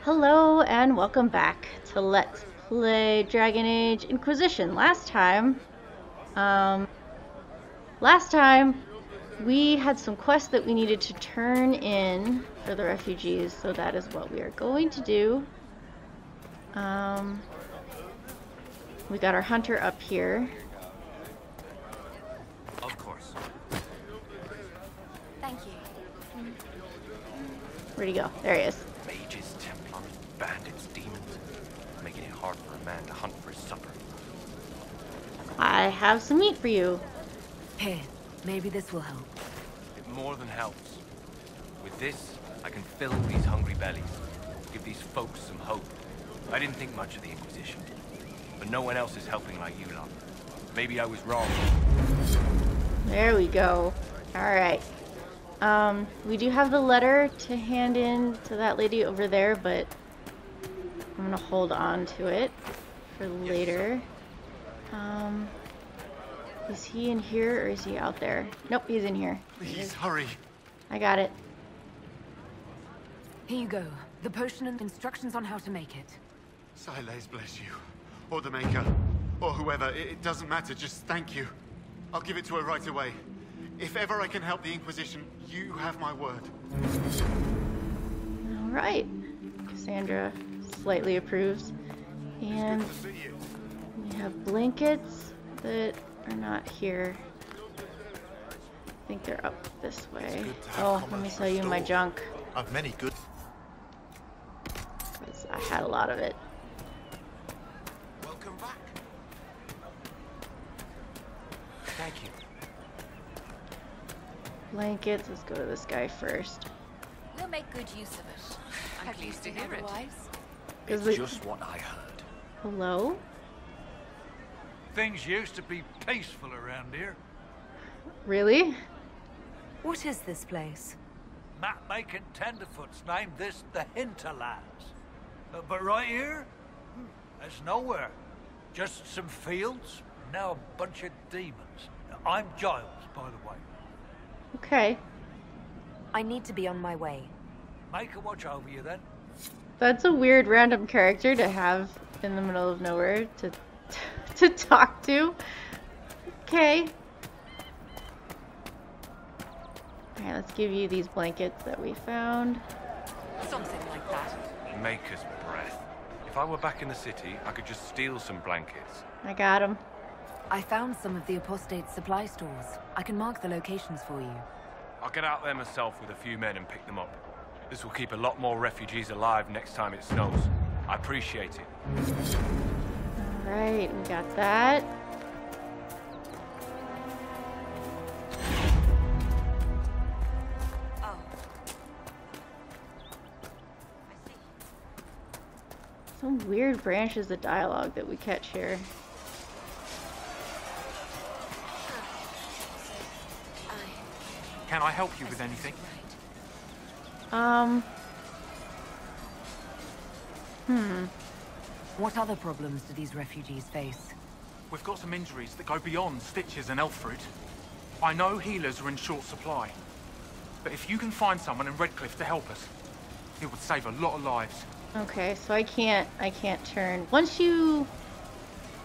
Hello and welcome back to Let's Play Dragon Age Inquisition. Um, last time we had some quests that we needed to turn in for the refugees, so that is what we are going to do. We got our hunter up here. Of course. Thank you. Where'd he go? There he is. Mages, Templars, bandits, demons, making it hard for a man to hunt for his supper. I have some meat for you. Here, maybe this will help. It more than helps. With this, I can fill these hungry bellies, give these folks some hope. I didn't think much of the Inquisition, but no one else is helping like you lot. Maybe I was wrong. There we go. Alright. We do have the letter to hand in to that lady over there, but I'm gonna hold on to it for later. Is he in here or is he out there? Nope, he's in here. Please hurry. I got it. Here you go. The potion and instructions on how to make it. Silas bless you. Or the Maker. Or whoever. It doesn't matter. Just thank you. I'll give it to her right away. If ever I can help the Inquisition, you have my word. Alright. Cassandra slightly approves. And It's good to see you. we have blankets that are not here. I think they're up this way. good to have Oh, let me commerce show you my restored. junk. I've many good. 'Cause I had a lot of it. Welcome back. Thank you. Blankets. Let's go to this guy first. We'll make good use of it. I'm pleased to hear it. Is It's it- just what I heard. Hello? Things used to be peaceful around here. Really? What is this place? Map-making tenderfoots named this the Hinterlands. But right here, there's nowhere. Just some fields, now a bunch of demons. I'm Giles, by the way. Okay. I need to be on my way. Make a watch over you then. That's a weird random character to have in the middle of nowhere to talk to. Okay. Alright, let's give you these blankets that we found. Something like that. Maker's breath. If I were back in the city, I could just steal some blankets. I got them. I found some of the apostate's supply stores. I can mark the locations for you. I'll get out there myself with a few men and pick them up. This will keep a lot more refugees alive next time it snows. I appreciate it. Alright, we got that. Oh. Some weird branches of dialogue that we catch here. Can I help you with anything? What other problems do these refugees face? We've got some injuries that go beyond stitches and elf fruit. I know healers are in short supply. But if you can find someone in Redcliffe to help us, it would save a lot of lives. Okay, so I can't turn. Once you...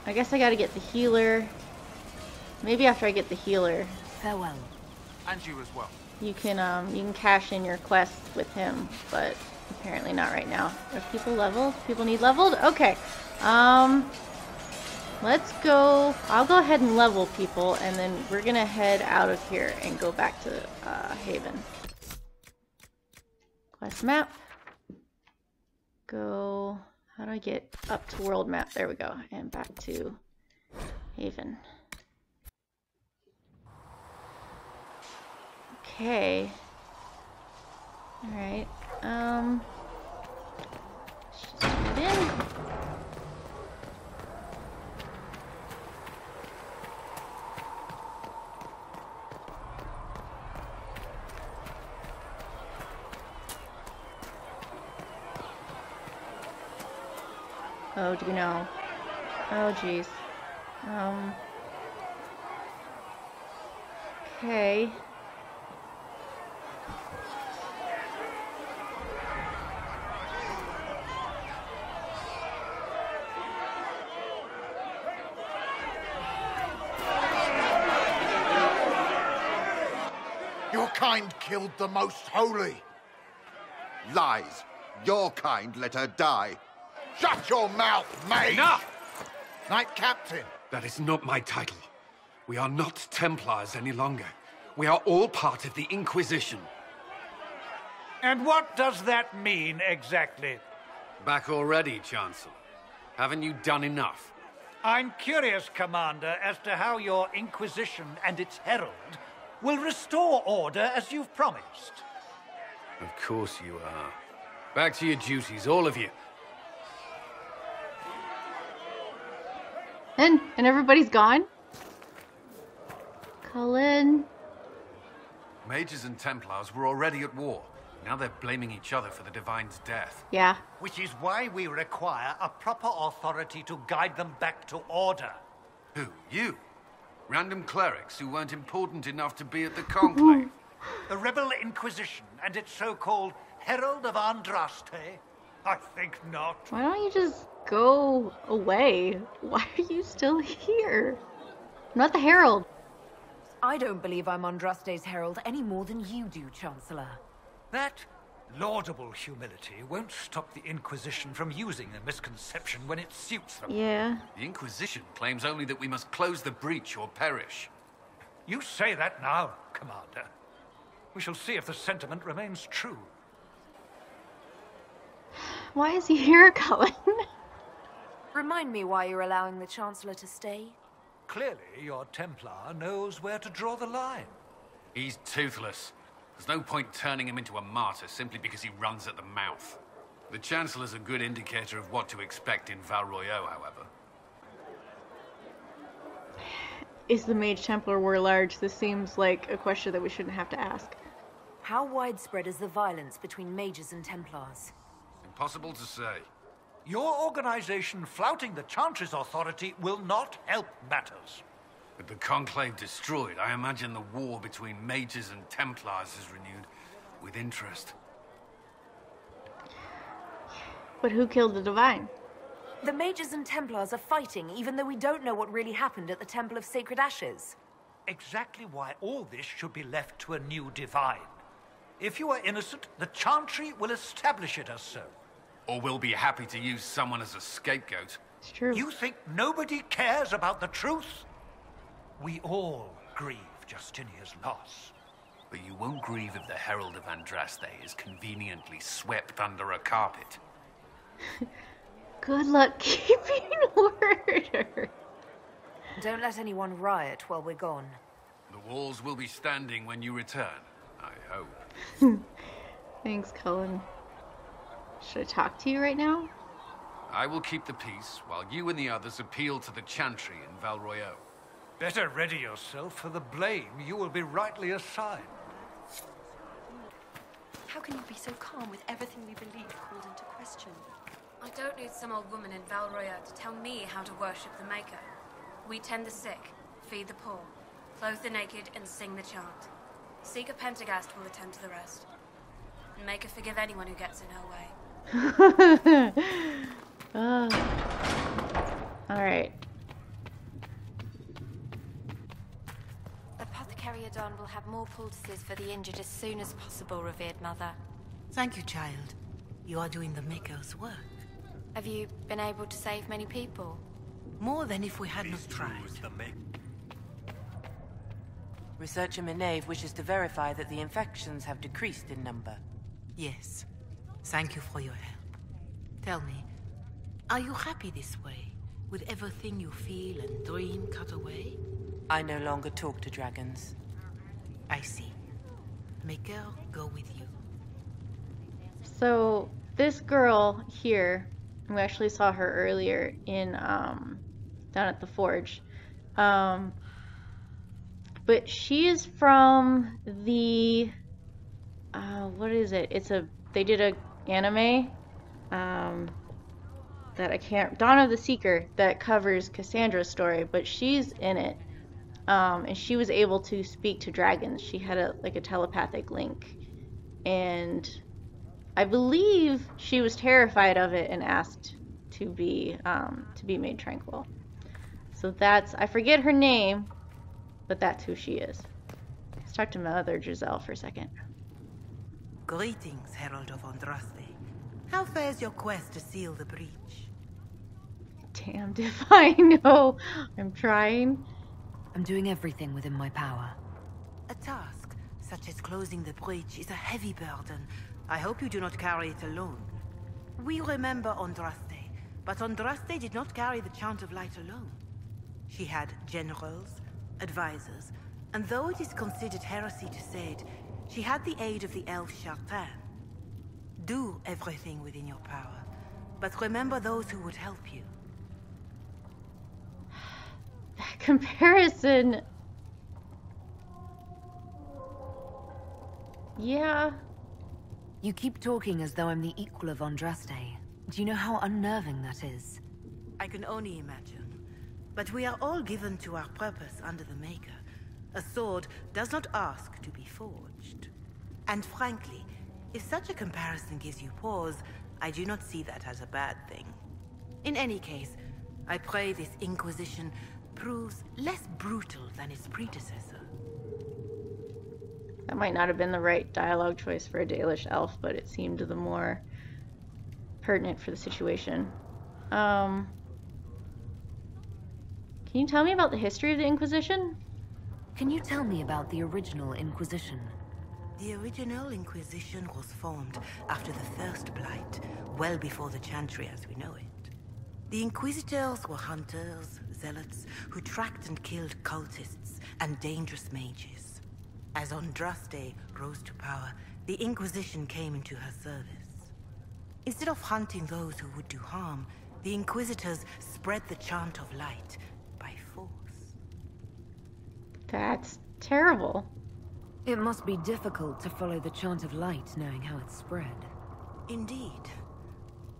I guess I gotta get the healer. Maybe after I get the healer, Farewell. And you as well. you can cash in your quests with him, but apparently not right now. Are people leveled? People need leveled? Okay. Let's go. I'll go ahead and level people, and then we're gonna head out of here and go back to Haven. Quest map. Go. How do I get up to world map? There we go. And back to Haven. Okay. Alright. Let's just get in. Oh, do you know? Oh, jeez. Okay. kind killed the Most Holy. Lies. Your kind let her die. Shut your mouth, mage! Enough! Knight Captain. That is not my title. We are not Templars any longer. We are all part of the Inquisition. And what does that mean, exactly? Back already, Chancellor. Haven't you done enough? I'm curious, Commander, as to how your Inquisition and its herald will restore order as you've promised. Of course you are. Back to your duties, all of you. And everybody's gone? Cullen. Mages and Templars were already at war. Now they're blaming each other for the Divine's death. Yeah. Which is why we require a proper authority to guide them back to order. Who? You? Random clerics who weren't important enough to be at the Conclave? The Rebel Inquisition and its so-called Herald of Andraste? I think not. Why don't you just go away? Why are you still here? I'm not the Herald. I don't believe I'm Andraste's herald any more than you do, Chancellor. That laudable humility won't stop the Inquisition from using a misconception when it suits them. Yeah. The Inquisition claims only that we must close the breach or perish. You say that now, Commander. We shall see if the sentiment remains true. Why is he here, Cullen? Remind me why you're allowing the Chancellor to stay. Clearly, your Templar knows where to draw the line. He's toothless. There's no point turning him into a martyr simply because he runs at the mouth. The Chancellor's a good indicator of what to expect in Val Royeaux, however. Is the Mage Templar War large? This seems like a question that we shouldn't have to ask. How widespread is the violence between mages and Templars? Impossible to say. Your organization flouting the Chantry's authority will not help matters. With the Conclave destroyed, I imagine the war between mages and Templars is renewed with interest. But who killed the Divine? The mages and Templars are fighting, even though we don't know what really happened at the Temple of Sacred Ashes. Exactly why all this should be left to a new Divine. If you are innocent, the Chantry will establish it as so. Or we'll be happy to use someone as a scapegoat. It's true. You think nobody cares about the truth? We all grieve Justinia's loss. But you won't grieve if the Herald of Andraste is conveniently swept under a carpet. Good luck keeping order. Don't let anyone riot while we're gone. The walls will be standing when you return, I hope. Thanks, Cullen. Should I talk to you right now? I will keep the peace while you and the others appeal to the Chantry in Val Royeaux. Better ready yourself for the blame you will be rightly assigned. How can you be so calm with everything we believe called into question? I don't need some old woman in Val Royeaux to tell me how to worship the Maker. We tend the sick, feed the poor, clothe the naked, and sing the chant. Seeker Pentagast will attend to the rest. And Maker forgive anyone who gets in her way. Alright. Apothecary Adon will have more poultices for the injured as soon as possible, revered mother. Thank you, child. You are doing the Maker's work. Have you been able to save many people? More than if we had not tried. Researcher Minave wishes to verify that the infections have decreased in number. Yes. Thank you for your help. Tell me, are you happy this way? With everything you feel and dream cut away? I no longer talk to dragons. I see. Maker, go with you. So, this girl here, we actually saw her earlier in, down at the forge. But she is from the, what is it? They did a anime, that I can't, Dawn of the Seeker, that covers Cassandra's story, but she's in it. And she was able to speak to dragons. She had a telepathic link. And I believe she was terrified of it and asked to be made tranquil. So I forget her name, but that's who she is. talk to Mother Giselle for a second. Greetings, Herald of Andraste. How fares your quest to seal the breach? Damned if I know. I'm trying. I'm doing everything within my power. A task such as closing the breach is a heavy burden. I hope you do not carry it alone. We remember Andraste, but Andraste did not carry the Chant of Light alone. She had generals, advisors, and though it is considered heresy to say it, she had the aid of the elf Chartan. Do everything within your power, but remember those who would help you. That comparison. Yeah. You keep talking as though I'm the equal of Andraste. Do you know how unnerving that is? I can only imagine. But we are all given to our purpose under the Maker. A sword does not ask to be forged. And frankly, if such a comparison gives you pause, I do not see that as a bad thing. In any case, I pray this Inquisition proves less brutal than its predecessor. That might not have been the right dialogue choice for a Dalish elf, but it seemed the more pertinent for the situation. Can you tell me about the history of the Inquisition? Can you tell me about the original Inquisition? The original Inquisition was formed after the First Blight, well before the Chantry as we know it. The Inquisitors were hunters, zealots, who tracked and killed cultists and dangerous mages. As Andraste rose to power, the Inquisition came into her service. Instead of hunting those who would do harm, the Inquisitors spread the Chant of Light by force. That's terrible. It must be difficult to follow the Chant of Light knowing how it's spread. Indeed.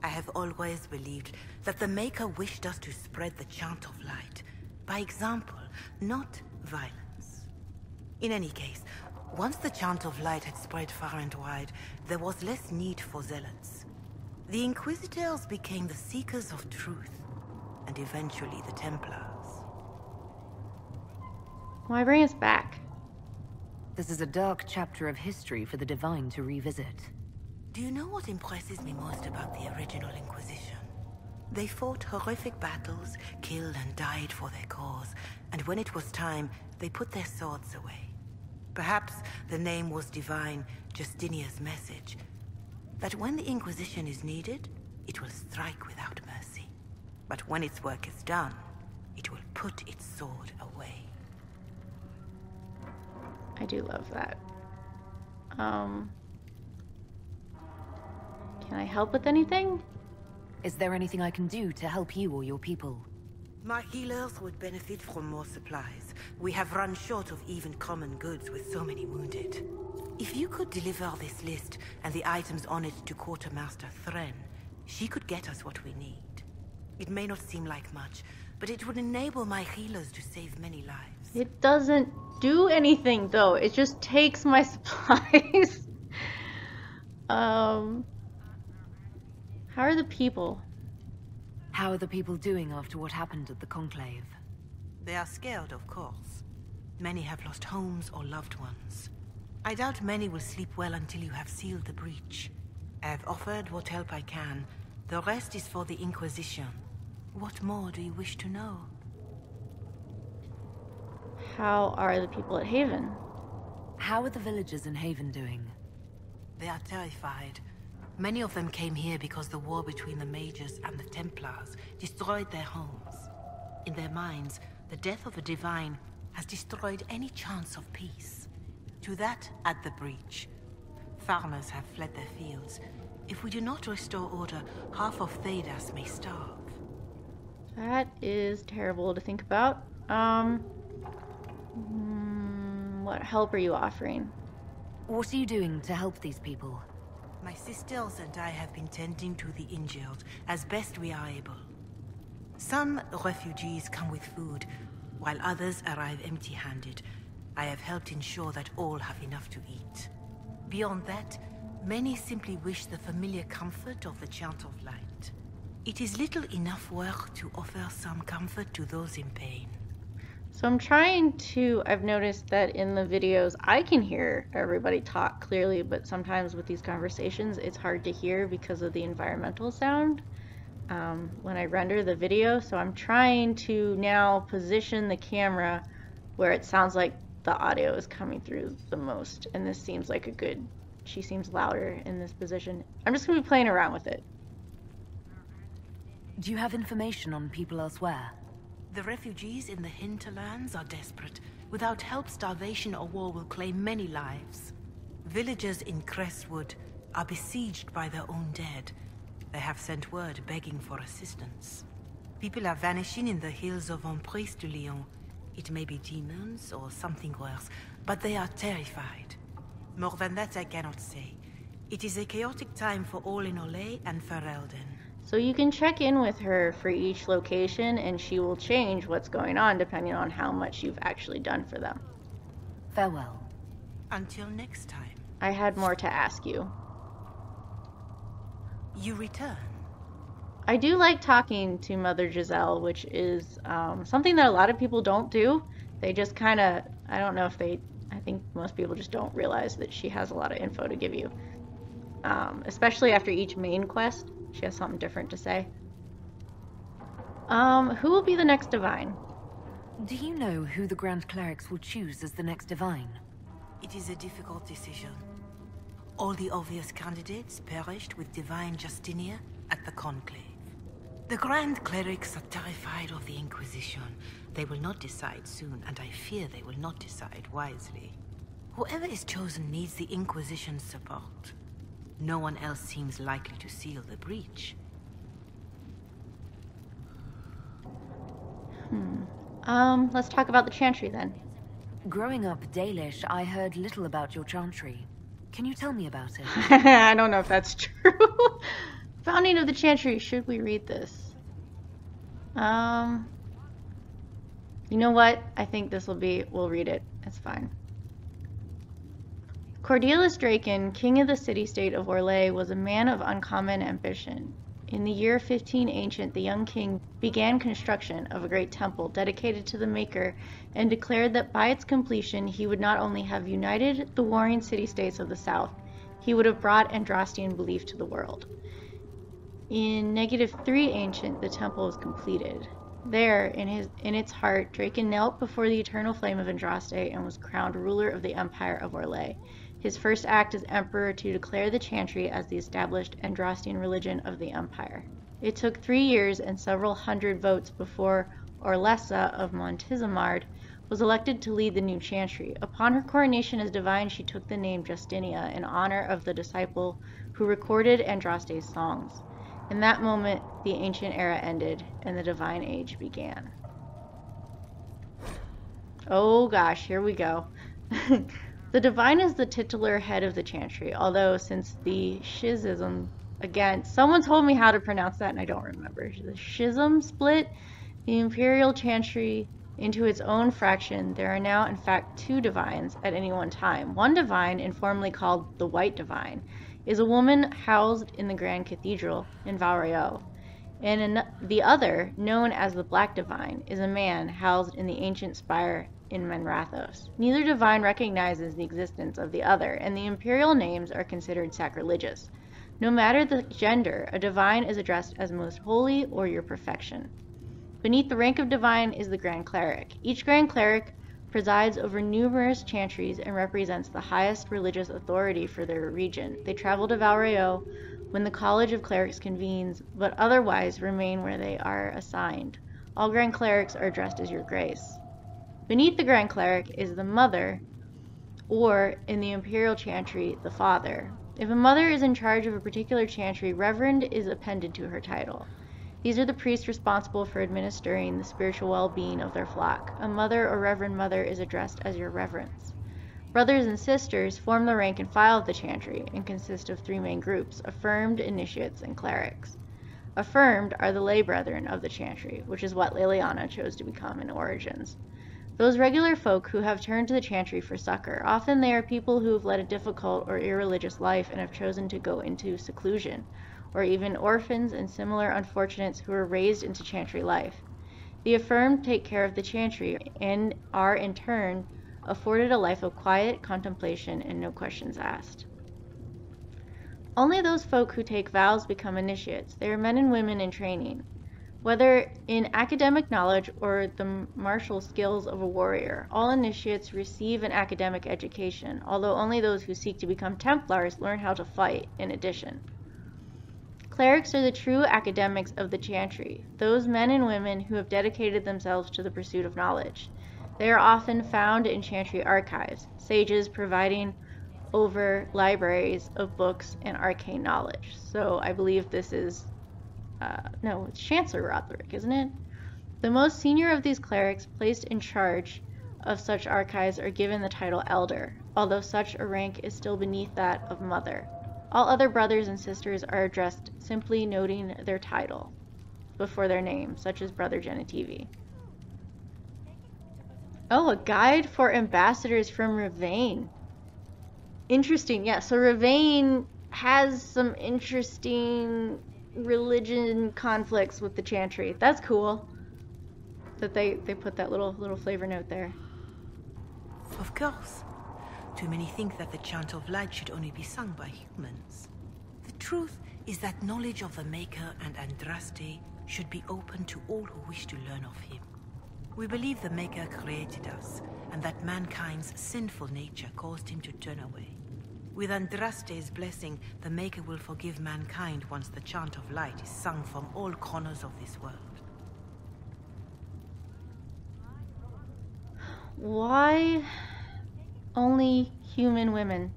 I have always believed that the Maker wished us to spread the Chant of Light by example, not violence. In any case, once the Chant of Light had spread far and wide, there was less need for zealots. The Inquisitors became the seekers of truth, and eventually the Templars. Why bring us back? This is a dark chapter of history for the Divine to revisit. Do you know what impresses me most about the original Inquisition? They fought horrific battles, killed and died for their cause, and when it was time, they put their swords away. Perhaps the name was divine, Justinia's message, that when the Inquisition is needed, it will strike without mercy. But when its work is done, it will put its sword away. I do love that. Can I help with anything? Is there anything I can do to help you or your people? My healers would benefit from more supplies. We have run short of even common goods with so many wounded. If you could deliver this list and the items on it to Quartermaster Thren, she could get us what we need. It may not seem like much, but it would enable my healers to save many lives. It doesn't do anything, though. It just takes my supplies. How are the people? How are the people doing after what happened at the Conclave? They are scared, of course. Many have lost homes or loved ones. I doubt many will sleep well until you have sealed the breach. I have offered what help I can. The rest is for the Inquisition. What more do you wish to know? How are the people at Haven? How are the villagers in Haven doing? They are terrified. Many of them came here because the war between the mages and the Templars destroyed their homes. In their minds, the death of a divine has destroyed any chance of peace. To that, add the breach. Farmers have fled their fields. If we do not restore order, half of Thedas may starve. That is terrible to think about. What help are you offering? What are you doing to help these people? My sisters and I have been tending to the injured as best we are able. Some refugees come with food, while others arrive empty-handed. I have helped ensure that all have enough to eat. Beyond that, many simply wish the familiar comfort of the Chant of Light. It is little enough work to offer some comfort to those in pain. So I'm trying to, I've noticed that in the videos I can hear everybody talk clearly, but sometimes with these conversations it's hard to hear because of the environmental sound when I render the video. So I'm trying to now position the camera where it sounds like the audio is coming through the most, and this seems like a good, she seems louder in this position. I'm just going to be playing around with it. Do you have information on people elsewhere? The refugees in the hinterlands are desperate. Without help, starvation or war will claim many lives. Villagers in Crestwood are besieged by their own dead. They have sent word begging for assistance. People are vanishing in the hills of Marquis DuRellion. It may be demons or something worse, but they are terrified. More than that I cannot say. It is a chaotic time for all in Olay and Ferelden. So you can check in with her for each location, and she will change what's going on depending on how much you've actually done for them. Farewell. Until next time. I had more to ask you. You return. I do like talking to Mother Giselle, which is something that a lot of people don't do. They just kind of, I don't know if they, I think most people just don't realize that she has a lot of info to give you. Especially after each main quest. She has something different to say. Who will be the next divine? Do you know who the Grand Clerics will choose as the next divine? It is a difficult decision. All the obvious candidates perished with Divine Justinia at the Conclave. The Grand Clerics are terrified of the Inquisition. They will not decide soon, and I fear they will not decide wisely. Whoever is chosen needs the Inquisition's support. No one else seems likely to seal the breach. Let's talk about the Chantry then. Growing up Dalish, I heard little about your Chantry. Can you tell me about it? I don't know if that's true. Founding of the Chantry. Should we read this? You know what? I think this will be, we'll read it. It's fine. Cordelis Draken, king of the city-state of Orlais, was a man of uncommon ambition. In the year 15 Ancient, the young king began construction of a great temple dedicated to the Maker and declared that by its completion he would not only have united the warring city-states of the south, he would have brought Andrastian belief to the world. In -3 Ancient, the temple was completed. There, in its heart, Draken knelt before the eternal flame of Andraste and was crowned ruler of the Empire of Orlais. His first act as emperor to declare the Chantry as the established Andrastian religion of the Empire. It took 3 years and several hundred votes before Orlessa of Montezemard was elected to lead the new Chantry. Upon her coronation as divine, she took the name Justinia in honor of the disciple who recorded Andraste's songs. In that moment, the ancient era ended and the divine age began. Oh gosh, here we go. The divine is the titular head of the Chantry, although since the schism, again, someone told me how to pronounce that and I don't remember. The schism split the Imperial Chantry into its own fraction. There are now, in fact, 2 divines at any one time. One divine, informally called the White Divine, is a woman housed in the Grand Cathedral in Valrayo, and the other, known as the Black Divine, is a man housed in the ancient spire in Menrathos. Neither divine recognizes the existence of the other, and the imperial names are considered sacrilegious. No matter the gender, a divine is addressed as most holy or your perfection. Beneath the rank of divine is the Grand Cleric. Each Grand Cleric presides over numerous chantries and represents the highest religious authority for their region. They travel to Valrayo when the College of Clerics convenes, but otherwise remain where they are assigned. All Grand Clerics are addressed as Your Grace. Beneath the Grand Cleric is the Mother, or, in the Imperial Chantry, the Father. If a mother is in charge of a particular chantry, Reverend is appended to her title. These are the priests responsible for administering the spiritual well-being of their flock. A mother or Reverend Mother is addressed as Your Reverence. Brothers and sisters form the rank and file of the chantry and consist of 3 main groups: affirmed, initiates, and clerics. Affirmed are the lay brethren of the chantry, which is what Liliana chose to become in Origins. Those regular folk who have turned to the chantry for succor. Often they are people who have led a difficult or irreligious life and have chosen to go into seclusion, or even orphans and similar unfortunates who were raised into chantry life. The Affirmed take care of the Chantry and are, in turn, afforded a life of quiet contemplation and no questions asked. Only those folk who take vows become initiates. They are men and women in training. Whether in academic knowledge or the martial skills of a warrior, all initiates receive an academic education, although only those who seek to become Templars learn how to fight in addition. Clerics are the true academics of the Chantry, those men and women who have dedicated themselves to the pursuit of knowledge. They are often found in Chantry archives, sages providing over libraries of books and arcane knowledge. So I believe this is no, it's Chancellor Roderick, isn't it? The most senior of these clerics placed in charge of such archives are given the title Elder, although such a rank is still beneath that of Mother. All other brothers and sisters are addressed simply noting their title before their name, such as Brother Genitivi. Oh, a guide for ambassadors from Ravain. Interesting, yeah, so Ravain has some interesting religion conflicts with the Chantry. That's cool that they put that little flavor note there. Of course. Too many think that the chant of light should only be sung by humans. The truth is that knowledge of the Maker and Andraste should be open to all who wish to learn of him. We believe the Maker created us, and that mankind's sinful nature caused him to turn away. With Andraste's blessing, the Maker will forgive mankind once the chant of light is sung from all corners of this world. Why only human women?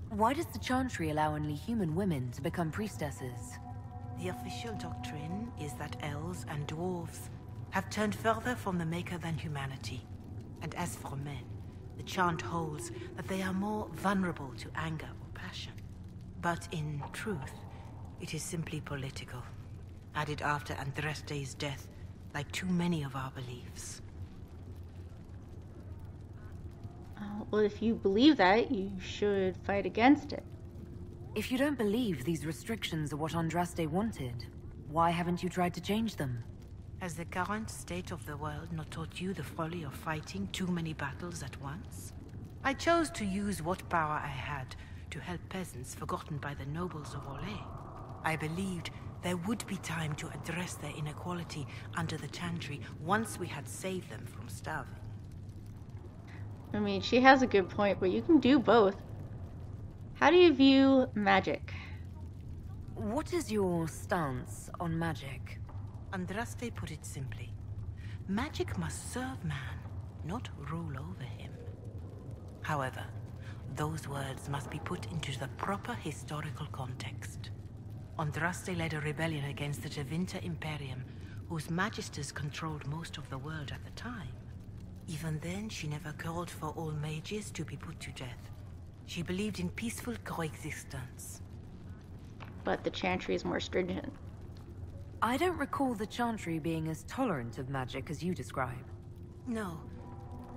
Why does the Chantry allow only human women to become priestesses? The official doctrine is that elves and dwarves have turned further from the Maker than humanity. And as for men, the chant holds that they are more vulnerable to anger or passion. But in truth, it is simply political, added after Andraste's death, like too many of our beliefs. Well, if you believe that, you should fight against it. If you don't believe these restrictions are what Andraste wanted, why haven't you tried to change them? Has the current state of the world not taught you the folly of fighting too many battles at once? I chose to use what power I had to help peasants forgotten by the nobles of Orlais. I believed there would be time to address their inequality under the Chantry once we had saved them from starving. I mean, she has a good point, but you can do both. How do you view magic? What is your stance on magic? Andraste put it simply. Magic must serve man, not rule over him. However, those words must be put into the proper historical context. Andraste led a rebellion against the Tevinter Imperium, whose magisters controlled most of the world at the time. Even then, she never called for all mages to be put to death. She believed in peaceful coexistence. But the Chantry is more stringent. I don't recall the Chantry being as tolerant of magic as you describe. No.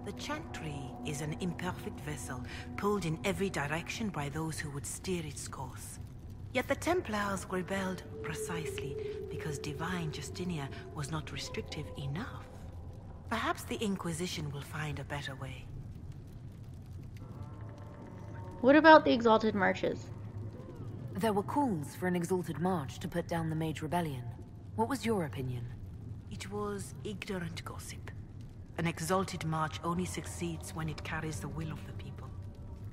The Chantry is an imperfect vessel, pulled in every direction by those who would steer its course. Yet the Templars rebelled precisely because divine Justinia was not restrictive enough. Perhaps the Inquisition will find a better way. What about the Exalted Marches? There were calls for an Exalted March to put down the Mage Rebellion. What was your opinion? It was ignorant gossip. An Exalted March only succeeds when it carries the will of the people.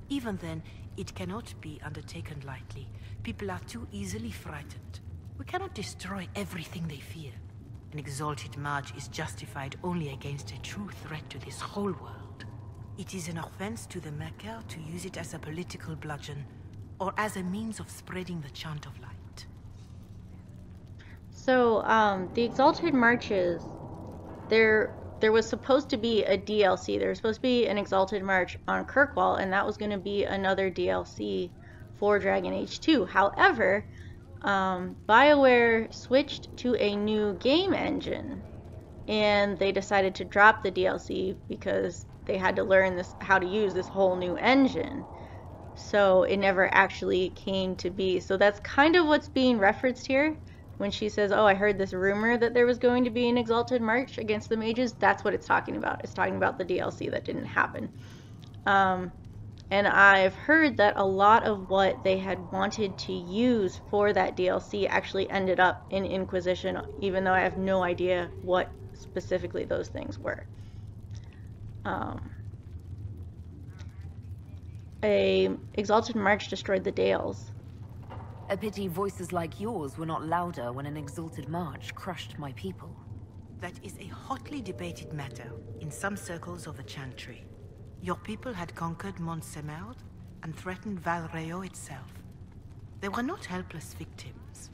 Even then, it cannot be undertaken lightly. People are too easily frightened. We cannot destroy everything they fear. An Exalted March is justified only against a true threat to this whole world. It is an offense to the Maker to use it as a political bludgeon, or as a means of spreading the chant of light. So, the Exalted Marches, there was supposed to be a DLC. There was supposed to be an Exalted March on Kirkwall, and that was going to be another DLC for Dragon Age 2. However, Bioware switched to a new game engine, and they decided to drop the DLC because they had to learn how to use this whole new engine. So it never actually came to be. So that's kind of what's being referenced here when she says, oh, I heard this rumor that there was going to be an exalted march against the mages, that's what it's talking about. It's talking about the DLC that didn't happen. And I've heard that a lot of what they had wanted to use for that DLC actually ended up in Inquisition, even though I have no idea what specifically those things were. A exalted march destroyed the Dales. A pity voices like yours were not louder when an exalted march crushed my people. That is a hotly debated matter in some circles of the Chantry. Your people had conquered Montsemerd and threatened Val Rayo itself. They were not helpless victims.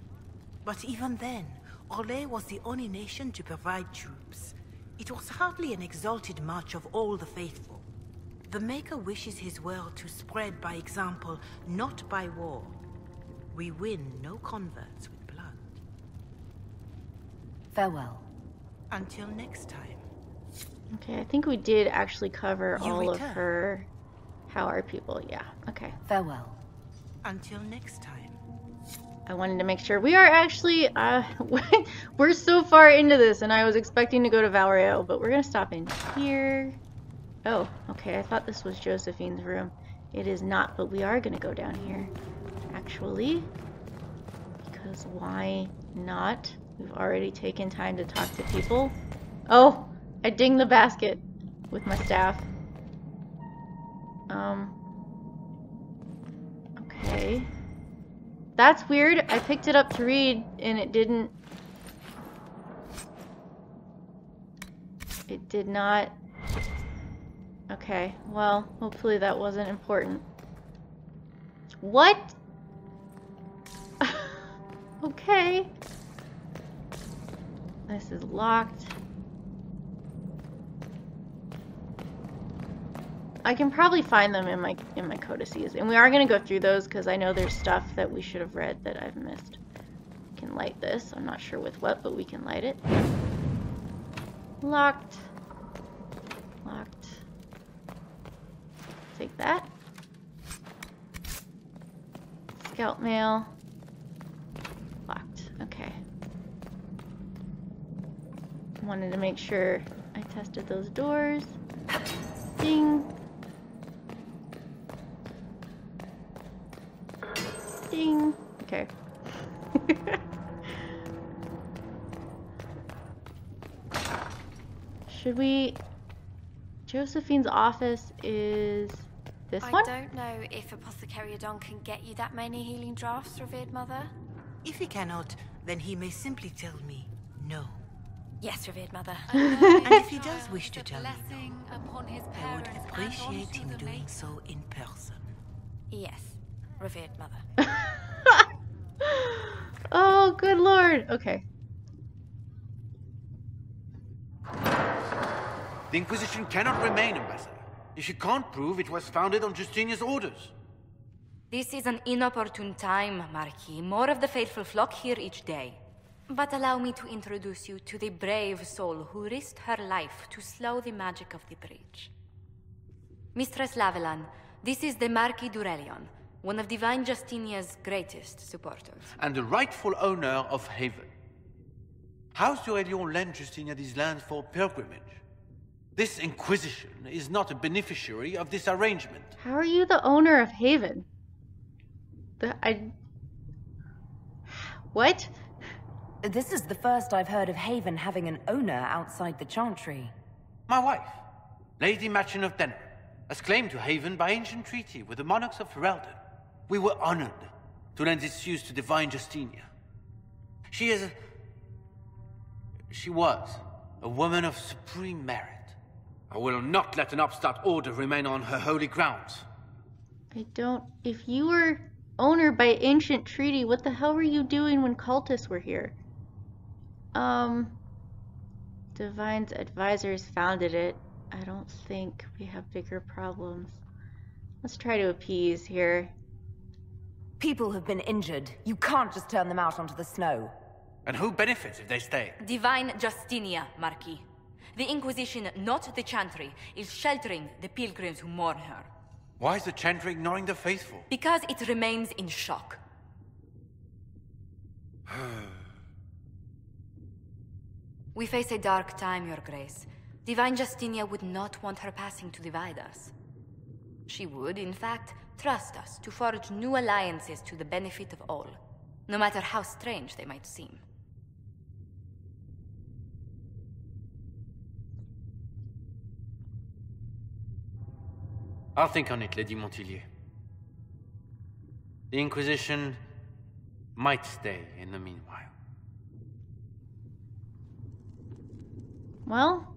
But even then, Orlais was the only nation to provide troops. It was hardly an exalted march of all the faithful. The Maker wishes his world to spread by example, not by war. We win no converts with blood. Farewell. Until next time. Okay, I think we did actually cover all of her... How are people? Yeah, okay. Farewell. Until next time. I wanted to make sure. We are actually... we're so far into this, and I was expecting to go to Val Rayo, but we're going to stop in here. Oh, okay, I thought this was Josephine's room. It is not, but we are going to go down here, actually. Because why not? We've already taken time to talk to people. Oh! I dinged the basket with my staff. Okay. That's weird. I picked it up to read and it didn't... It did not... Okay, well, hopefully that wasn't important. What? Okay. This is locked. I can probably find them in my codices, and we are going to go through those because I know there's stuff that we should have read that I've missed. We can light this. I'm not sure with what, but we can light it. Locked. Locked. Take that. Scout mail. Locked. Okay. Wanted to make sure I tested those doors. Ding. Ding. Okay. Should we... Josephine's office is this one? I don't know if Apothecary Adon can get you that many healing drafts, Revered Mother. If he cannot, then he may simply tell me no. Yes, Revered Mother. And if he does wish to tell me no, upon his I would parents appreciate him and onto the doing so in person. Yes, Revered Mother. Oh, good lord. Okay. The Inquisition cannot remain, Ambassador, if you can't prove it was founded on Justinia's orders. This is an inopportune time, Marquis. More of the faithful flock here each day. But allow me to introduce you to the brave soul who risked her life to slow the magic of the breach. Mistress Lavellan, this is the Marquis DuRellion, one of Divine Justinia's greatest supporters. And the rightful owner of Haven. House DuRellion lent Justinia these lands for pilgrimage. This Inquisition is not a beneficiary of this arrangement. How are you the owner of Haven? What? This is the first I've heard of Haven having an owner outside the Chantry. My wife, Lady Machin of Denner, has claimed to Haven by ancient treaty with the monarchs of Ferelden. We were honored to lend its use to Divine Justinia. She was a woman of supreme merit. I will not let an upstart order remain on her holy grounds. If you were owner by ancient treaty, what the hell were you doing when cultists were here? Divine's advisors founded it. I don't think we have bigger problems. Let's try to appease here. People have been injured. You can't just turn them out onto the snow. And who benefits if they stay? Divine Justinia, Marquis. The Inquisition, not the Chantry, is sheltering the pilgrims who mourn her. Why is the Chantry ignoring the faithful? Because it remains in shock. We face a dark time, Your Grace. Divine Justinia would not want her passing to divide us. She would, in fact, trust us to forge new alliances to the benefit of all, no matter how strange they might seem. I'll think on it, Lady Montilyet. The Inquisition might stay in the meanwhile. Well,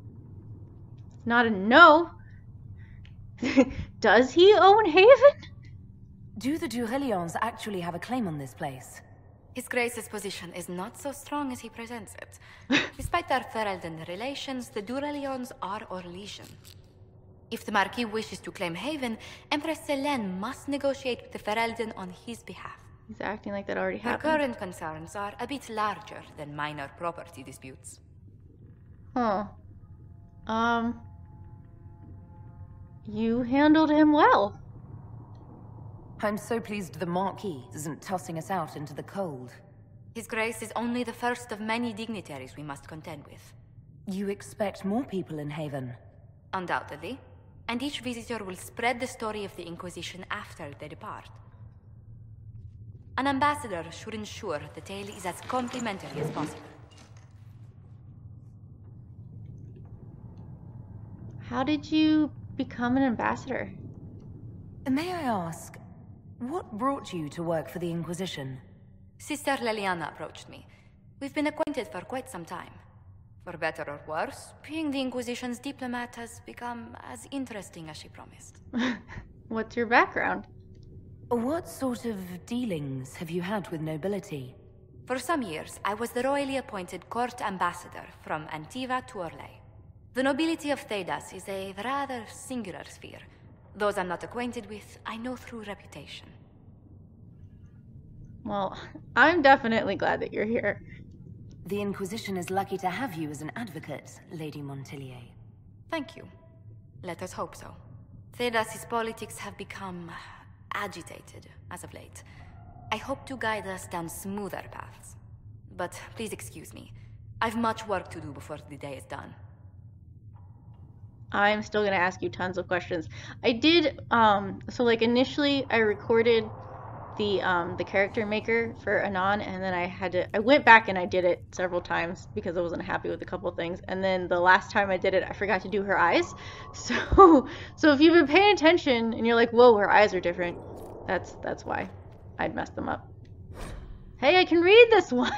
it's not a no. Does he own Haven? Do the DuRellions actually have a claim on this place? His Grace's position is not so strong as he presents it. Despite their Ferelden relations, the DuRellions are our legion. If the Marquis wishes to claim Haven, Empress Selene must negotiate with the Ferelden on his behalf. He's acting like that already Her happened. current concerns are a bit larger than minor property disputes. Huh. You handled him well. I'm so pleased the Marquis isn't tossing us out into the cold. His Grace is only the first of many dignitaries we must contend with. You expect more people in Haven? Undoubtedly. And each visitor will spread the story of the Inquisition after they depart. An ambassador should ensure the tale is as complimentary as possible. How did you become an ambassador? May I ask, what brought you to work for the Inquisition? Sister Leliana approached me. We've been acquainted for quite some time. For better or worse, being the Inquisition's diplomat has become as interesting as she promised. What's your background? What sort of dealings have you had with nobility? For some years, I was the royally appointed court ambassador from Antiva to Orlais. The nobility of Thedas is a rather singular sphere. Those I'm not acquainted with, I know through reputation. Well, I'm definitely glad that you're here. The Inquisition is lucky to have you as an advocate, Lady Montilyet. Thank you. Let us hope so. Thedas' politics have become agitated as of late. I hope to guide us down smoother paths. But please excuse me. I've much work to do before the day is done. I'm still gonna ask you tons of questions. I did, so like initially I recorded the character maker for Anon, and then I went back and I did it several times because I wasn't happy with a couple of things, and then the last time I did it I forgot to do her eyes. So if you've been paying attention and you're like, whoa, her eyes are different, that's why I'd messed them up. Hey, I can read this one.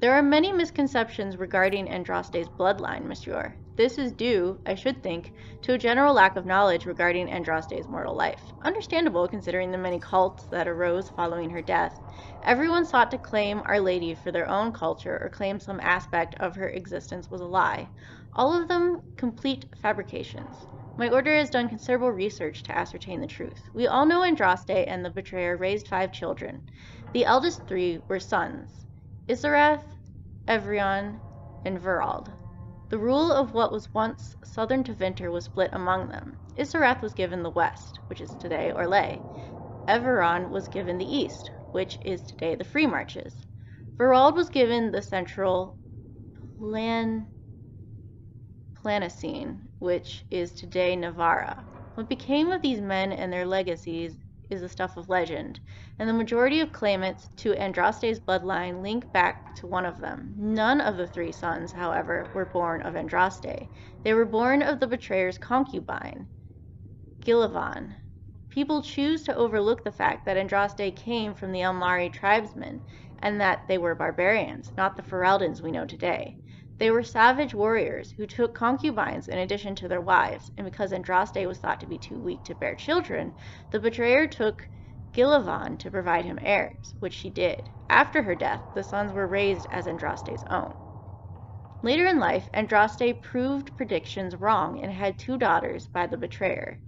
There are many misconceptions regarding Andraste's bloodline, Monsieur. This is due, I should think, to a general lack of knowledge regarding Andraste's mortal life. Understandable, considering the many cults that arose following her death. Everyone sought to claim Our Lady for their own culture or claim some aspect of her existence was a lie. All of them complete fabrications. My order has done considerable research to ascertain the truth. We all know Andraste and the betrayer raised 5 children. The eldest 3 were sons. Isarath, Evrion, and Verald. The rule of what was once southern Tevinter was split among them. Isarath was given the west, which is today Orlais. Everon was given the east, which is today the Free Marches. Verald was given the central Planocene, which is today Navarra. What became of these men and their legacies is the stuff of legend, and the majority of claimants to Andraste's bloodline link back to one of them. None of the 3 sons, however, were born of Andraste. They were born of the betrayer's concubine, Gillivan. People choose to overlook the fact that Andraste came from the Elmari tribesmen, and that they were barbarians, not the Fereldans we know today. They were savage warriors who took concubines in addition to their wives, and because Andraste was thought to be too weak to bear children, the betrayer took Gillivan to provide him heirs, which she did. After her death, the sons were raised as Andraste's own. Later in life, Andraste proved predictions wrong and had 2 daughters by the betrayer,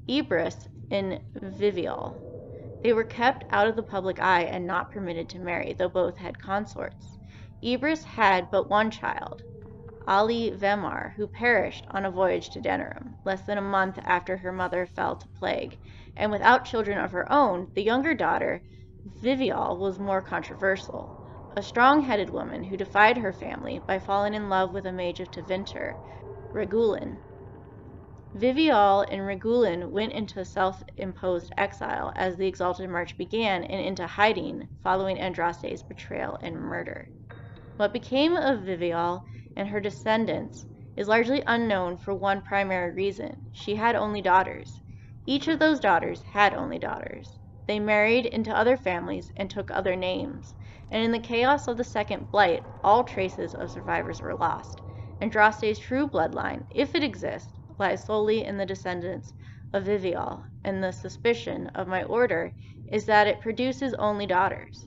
Ibris and Vivial. They were kept out of the public eye and not permitted to marry, though both had consorts. Ibris had but 1 child, Ali Vemar, who perished on a voyage to Denerim, less than a month after her mother fell to plague, and without children of her own, the younger daughter, Vivial, was more controversial. a strong-headed woman who defied her family by falling in love with a mage of Tevinter, Regulin. Vivial and Regulin went into self-imposed exile as the Exalted March began and into hiding following Andraste's betrayal and murder. What became of Vivial and her descendants is largely unknown for one primary reason. She had only daughters. Each of those daughters had only daughters. They married into other families and took other names, and in the chaos of the Second Blight, all traces of survivors were lost. Andraste's true bloodline, if it exists, lies solely in the descendants of Vivial, and the suspicion of my order is that it produces only daughters.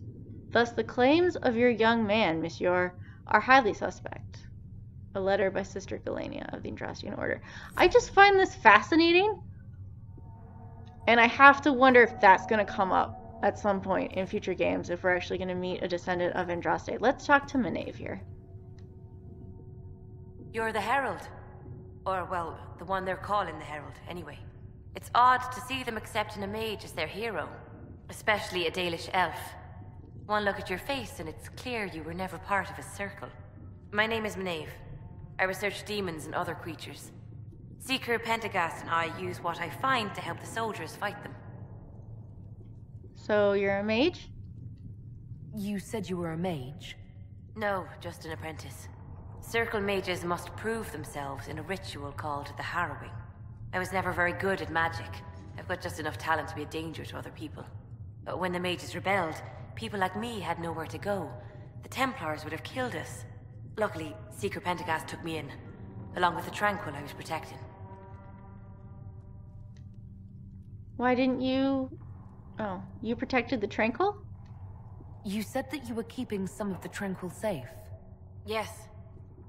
Thus the claims of your young man, monsieur, are highly suspect. A letter by Sister Galania of the Andrastian Order. I just find this fascinating, and I have to wonder if that's going to come up at some point in future games, if we're actually going to meet a descendant of Andraste. Let's talk to Maeve here. You're the Herald. Or, well, the one they're calling the Herald, anyway. It's odd to see them accepting a mage as their hero, especially a Dalish elf. One look at your face and it's clear you were never part of a circle. My name is Maeve. I research demons and other creatures. Seeker Pentagast and I use what I find to help the soldiers fight them. So you're a mage? You said you were a mage? No, just an apprentice. Circle mages must prove themselves in a ritual called the Harrowing. I was never very good at magic. I've got just enough talent to be a danger to other people. But when the mages rebelled, people like me had nowhere to go. The Templars would have killed us. Luckily, Seeker Pentagast took me in, along with the Tranquil I was protecting. Why didn't you... Oh, you protected the Tranquil? You said that you were keeping some of the Tranquil safe. Yes.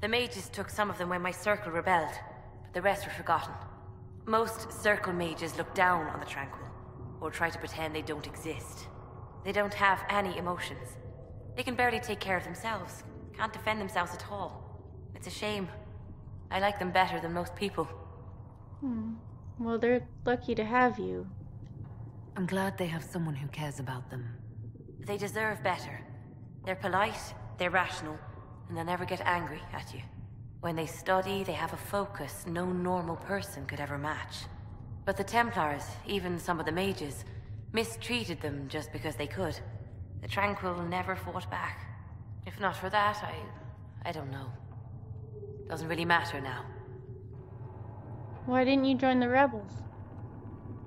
The mages took some of them when my circle rebelled, but the rest were forgotten. Most circle mages look down on the Tranquil, or try to pretend they don't exist. They don't have any emotions. They can barely take care of themselves, can't defend themselves at all. It's a shame. I like them better than most people. Well, they're lucky to have you. I'm glad they have someone who cares about them. They deserve better. They're polite, they're rational, and they'll never get angry at you. When they study, they have a focus no normal person could ever match. But the Templars, even some of the mages, mistreated them just because they could. The Tranquil never fought back. If not for that, I don't know. Doesn't really matter now. Why didn't you join the rebels?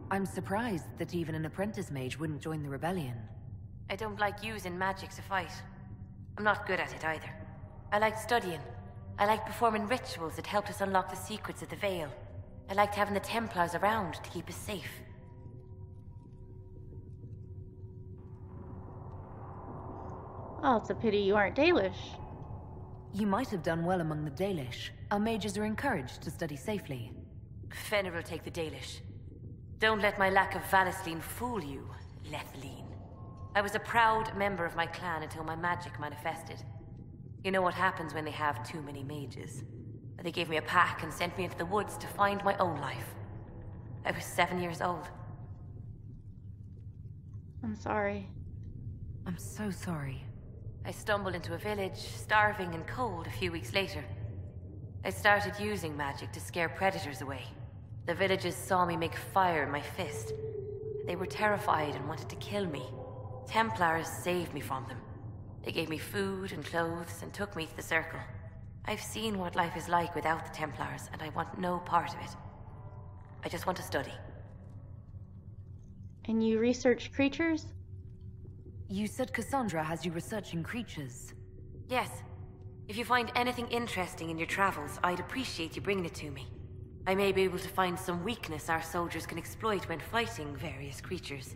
I'm surprised that even an apprentice mage wouldn't join the rebellion. I don't like using magic to fight. I'm not good at it either. I liked studying. I liked performing rituals that helped us unlock the secrets of the Veil. I liked having the Templars around to keep us safe. Oh, it's a pity you aren't Dalish. You might have done well among the Dalish. Our mages are encouraged to study safely. Fenrir will take the Dalish. Don't let my lack of Valisleen fool you, Lavellan. I was a proud member of my clan until my magic manifested. You know what happens when they have too many mages. They gave me a pack and sent me into the woods to find my own life. I was 7 years old. I'm sorry. I'm so sorry. I stumbled into a village, starving and cold, a few weeks later. I started using magic to scare predators away. The villagers saw me make fire in my fist. They were terrified and wanted to kill me. Templars saved me from them. They gave me food and clothes and took me to the Circle. I've seen what life is like without the Templars, and I want no part of it. I just want to study. And you research creatures? You said Cassandra has you researching creatures. Yes. If you find anything interesting in your travels, I'd appreciate you bringing it to me. I may be able to find some weakness our soldiers can exploit when fighting various creatures.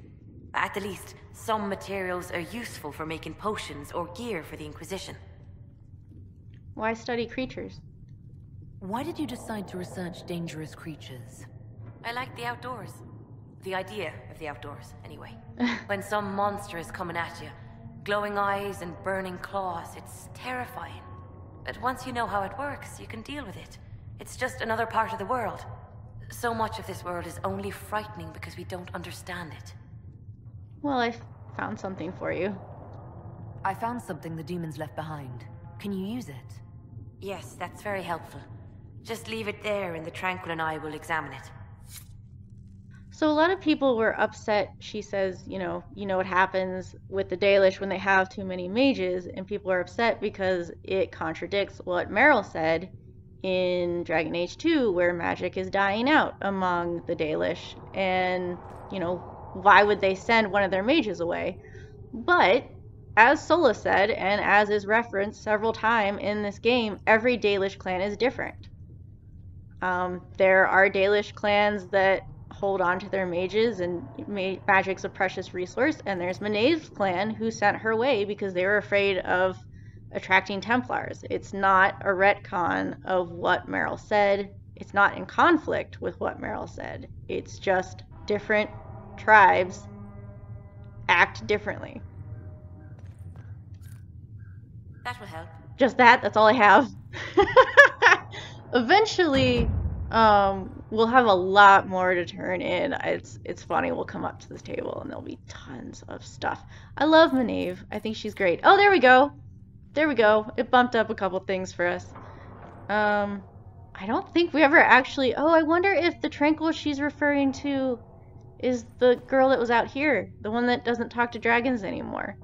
At the least, some materials are useful for making potions or gear for the Inquisition. Why study creatures? Why did you decide to research dangerous creatures? I like the outdoors. The idea of the outdoors, anyway. When some monster is coming at you, glowing eyes and burning claws, it's terrifying. But once you know how it works, you can deal with it. It's just another part of the world. So much of this world is only frightening because we don't understand it. Well, I found something for you. I found something the demons left behind. Can you use it? Yes, that's very helpful. Just leave it there and the Tranquil and I will examine it. So a lot of people were upset, she says, you know what happens with the Dalish when they have too many mages, and people are upset because it contradicts what Meryl said in Dragon Age 2, where magic is dying out among the Dalish, and, why would they send one of their mages away? But, as Solas said, and as is referenced several times in this game, every Dalish clan is different. There are Dalish clans that hold on to their mages, and magic's a precious resource, and there's Manev's clan who sent her away because they were afraid of attracting Templars. It's not a retcon of what Meryl said. It's not in conflict with what Meryl said. It's just different tribes act differently. That will help. Just that's all I have. Eventually, we'll have a lot more to turn in. It's funny, we'll come up to this table and there'll be tons of stuff. I love Manev. I think she's great. Oh, there we go. There we go. It bumped up a couple things for us. I don't think we ever actually... Oh, I wonder if the Tranquil she's referring to is the girl that was out here. The one that doesn't talk to dragons anymore.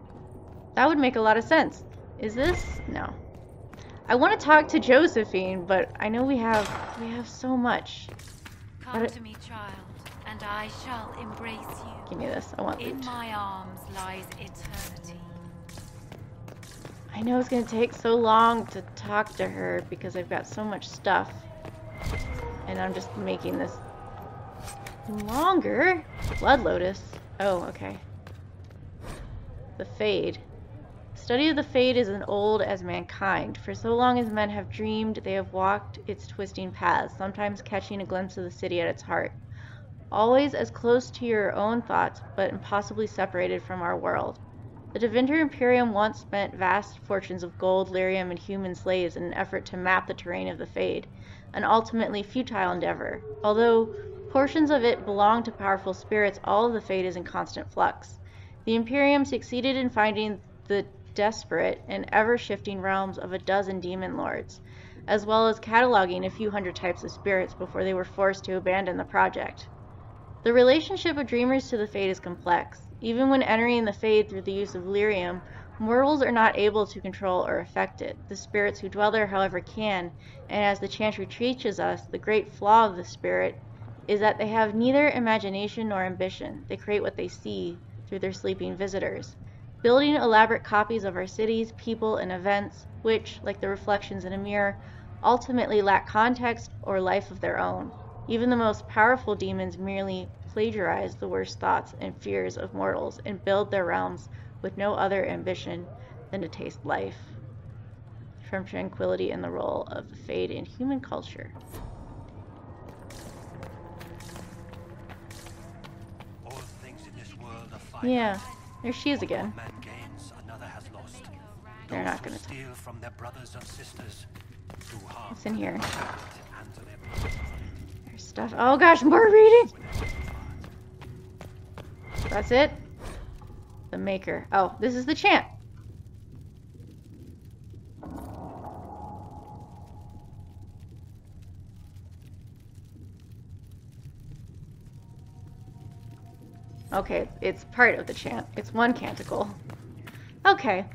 That would make a lot of sense. Is this? No. I want to talk to Josephine, but I know we have so much. Come to me, child, and I shall embrace you. Give me this. I want loot. In my arms lies eternity. I know it's going to take so long to talk to her because I've got so much stuff. And I'm just making this longer. Blood Lotus. Oh, okay. The Fade. Study of the Fade is as old as mankind. For so long as men have dreamed, they have walked its twisting paths, sometimes catching a glimpse of the city at its heart. Always as close to your own thoughts, but impossibly separated from our world. The Devinter Imperium once spent vast fortunes of gold, lyrium, and human slaves in an effort to map the terrain of the Fade, an ultimately futile endeavor. Although portions of it belong to powerful spirits, all of the Fade is in constant flux. The Imperium succeeded in finding the desperate and ever-shifting realms of a dozen demon lords, as well as cataloging a few hundred types of spirits before they were forced to abandon the project. The relationship of dreamers to the Fade is complex. Even when entering the Fade through the use of lyrium, mortals are not able to control or affect it. The spirits who dwell there, however, can, and as the Chantry teaches us, the great flaw of the spirit is that they have neither imagination nor ambition. They create what they see through their sleeping visitors, building elaborate copies of our cities, people, and events, which, like the reflections in a mirror, ultimately lack context or life of their own. Even the most powerful demons merely plagiarize the worst thoughts and fears of mortals and build their realms with no other ambition than to taste life. From Tranquility and the Role of the Fade in Human Culture. All things in this world are finite. Yeah, there she is again. Man gains, another has lost. They're not gonna steal from their brothers and sisters. Do harm. What's in here? And to their There's stuff. Oh gosh, more reading! That's it? The Maker. Oh, this is the chant. Okay, it's part of the chant. It's one canticle. Okay.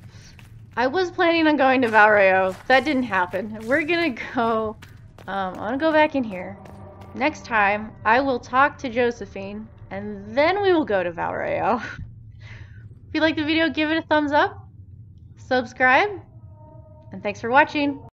I was planning on going to Valrayo. That didn't happen. We're gonna go... I want to go back in here. Next time, I will talk to Josephine, and then we will go to Valrayo. If you liked the video, give it a thumbs up, subscribe, and thanks for watching.